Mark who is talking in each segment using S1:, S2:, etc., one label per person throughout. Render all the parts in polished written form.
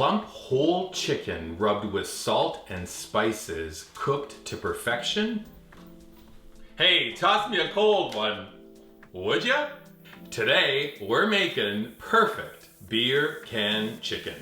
S1: Plump whole chicken rubbed with salt and spices, cooked to perfection. Hey, toss me a cold one, would ya? Today, we're making perfect beer can chicken.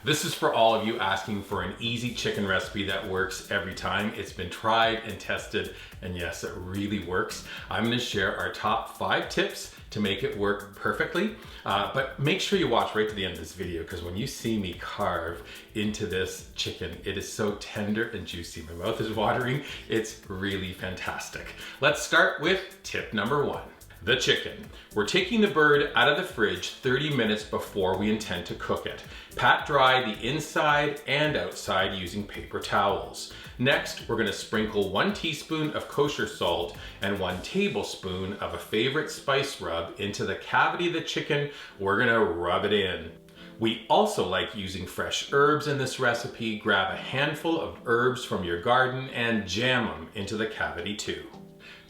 S1: This is for all of you asking for an easy chicken recipe that works every time. It's been tried and tested, and yes, it really works. I'm gonna share our top 5 tips to make it work perfectly, but make sure you watch right to the end of this video, because when you see me carve into this chicken, it is so tender and juicy. My mouth is watering. It's really fantastic. Let's start with tip number 1. The chicken. We're taking the bird out of the fridge 30 minutes before we intend to cook it. Pat dry the inside and outside using paper towels. Next, we're gonna sprinkle 1 teaspoon of kosher salt and 1 tablespoon of a favorite spice rub into the cavity of the chicken. We're gonna rub it in. We also like using fresh herbs in this recipe. Grab a handful of herbs from your garden and jam them into the cavity too.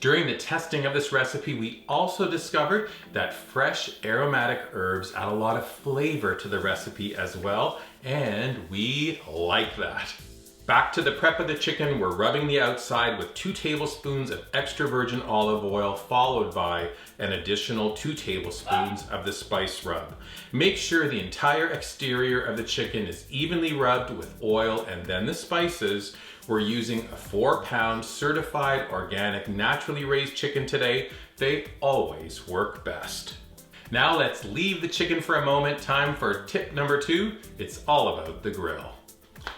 S1: During the testing of this recipe, we also discovered that fresh aromatic herbs add a lot of flavor to the recipe as well, and we like that. Back to the prep of the chicken, we're rubbing the outside with 2 tablespoons of extra virgin olive oil, followed by an additional 2 tablespoons of the spice rub. Make sure the entire exterior of the chicken is evenly rubbed with oil and then the spices. We're using a 4-pound certified organic naturally raised chicken today. They always work best. Now let's leave the chicken for a moment. Time for tip number 2. It's all about the grill,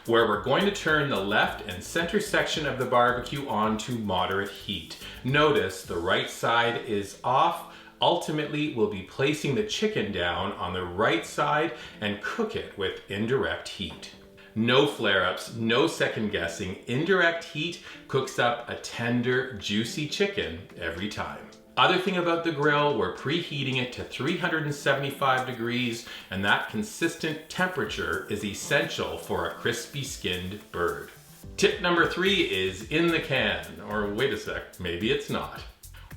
S1: where we're going to turn the left and center section of the barbecue on to moderate heat. Notice the right side is off. Ultimately, we'll be placing the chicken down on the right side and cook it with indirect heat. No flare-ups, no second guessing. Indirect heat cooks up a tender, juicy chicken every time. Other thing about the grill, we're preheating it to 375 degrees, and that consistent temperature is essential for a crispy skinned bird. Tip number 3 is in the can, or wait a sec, maybe it's not.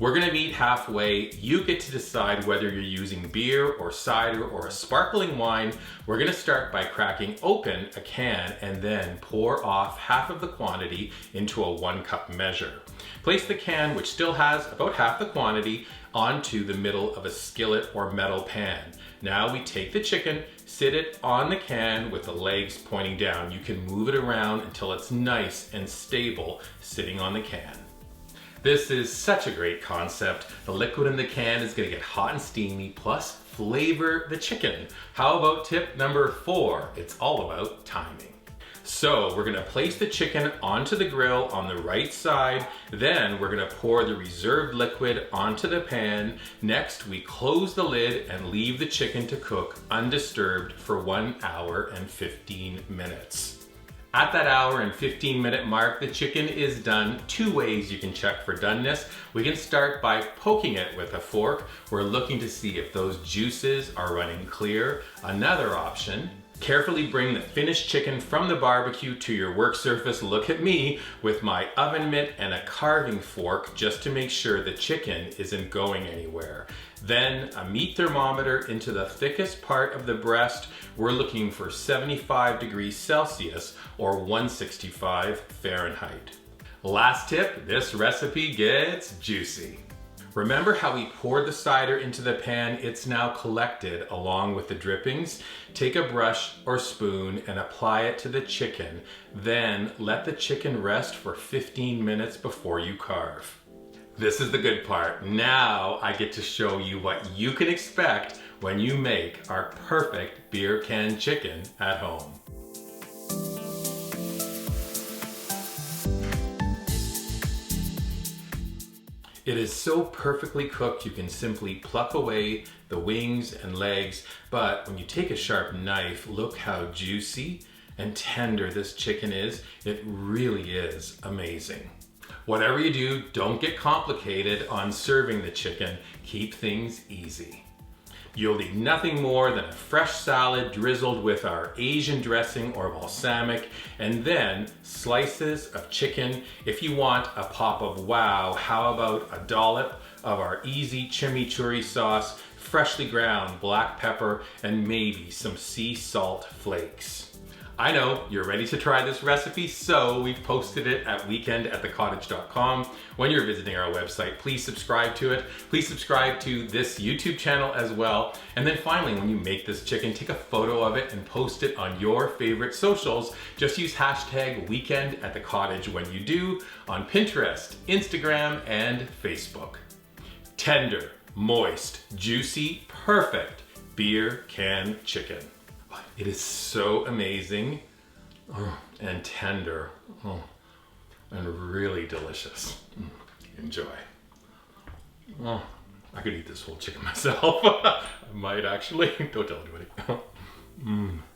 S1: We're gonna meet halfway. You get to decide whether you're using beer or cider or a sparkling wine. We're gonna start by cracking open a can and then pour off half of the quantity into a 1-cup measure. Place the can, which still has about half the quantity, onto the middle of a skillet or metal pan. Now we take the chicken, sit it on the can with the legs pointing down. You can move it around until it's nice and stable sitting on the can. This is such a great concept. The liquid in the can is gonna get hot and steamy, plus flavor the chicken. How about tip number 4? It's all about timing. So we're gonna place the chicken onto the grill on the right side. Then we're gonna pour the reserved liquid onto the pan. Next, we close the lid and leave the chicken to cook undisturbed for 1 hour and 15 minutes. At that hour and 15-minute mark, the chicken is done. 2 ways you can check for doneness. We can start by poking it with a fork. We're looking to see if those juices are running clear. Another option, carefully bring the finished chicken from the barbecue to your work surface. Look at me with my oven mitt and a carving fork just to make sure the chicken isn't going anywhere. Then a meat thermometer into the thickest part of the breast. We're looking for 75 degrees Celsius or 165 Fahrenheit. Last tip, this recipe gets juicy. Remember how we poured the cider into the pan? It's now collected along with the drippings. Take a brush or spoon and apply it to the chicken. Then let the chicken rest for 15 minutes before you carve. This is the good part. Now I get to show you what you can expect when you make our perfect beer can chicken at home. It is so perfectly cooked you can simply pluck away the wings and legs, but when you take a sharp knife, look how juicy and tender this chicken is. It really is amazing. Whatever you do, don't get complicated on serving the chicken. Keep things easy. You'll need nothing more than a fresh salad drizzled with our Asian dressing or balsamic, and then slices of chicken. If you want a pop of wow, how about a dollop of our easy chimichurri sauce? freshly ground black pepper and maybe some sea salt flakes. I know you're ready to try this recipe, so we've posted it at weekendatthecottage.com. When you're visiting our website, please subscribe to it. Please subscribe to this YouTube channel as well. And then finally, when you make this chicken, take a photo of it and post it on your favorite socials. Just use hashtag weekendatthecottage when you do on Pinterest, Instagram, and Facebook. Tender, moist, juicy, perfect beer can chicken. It is so amazing and tender and really delicious. Enjoy. I could eat this whole chicken myself. I might actually. Don't tell anybody.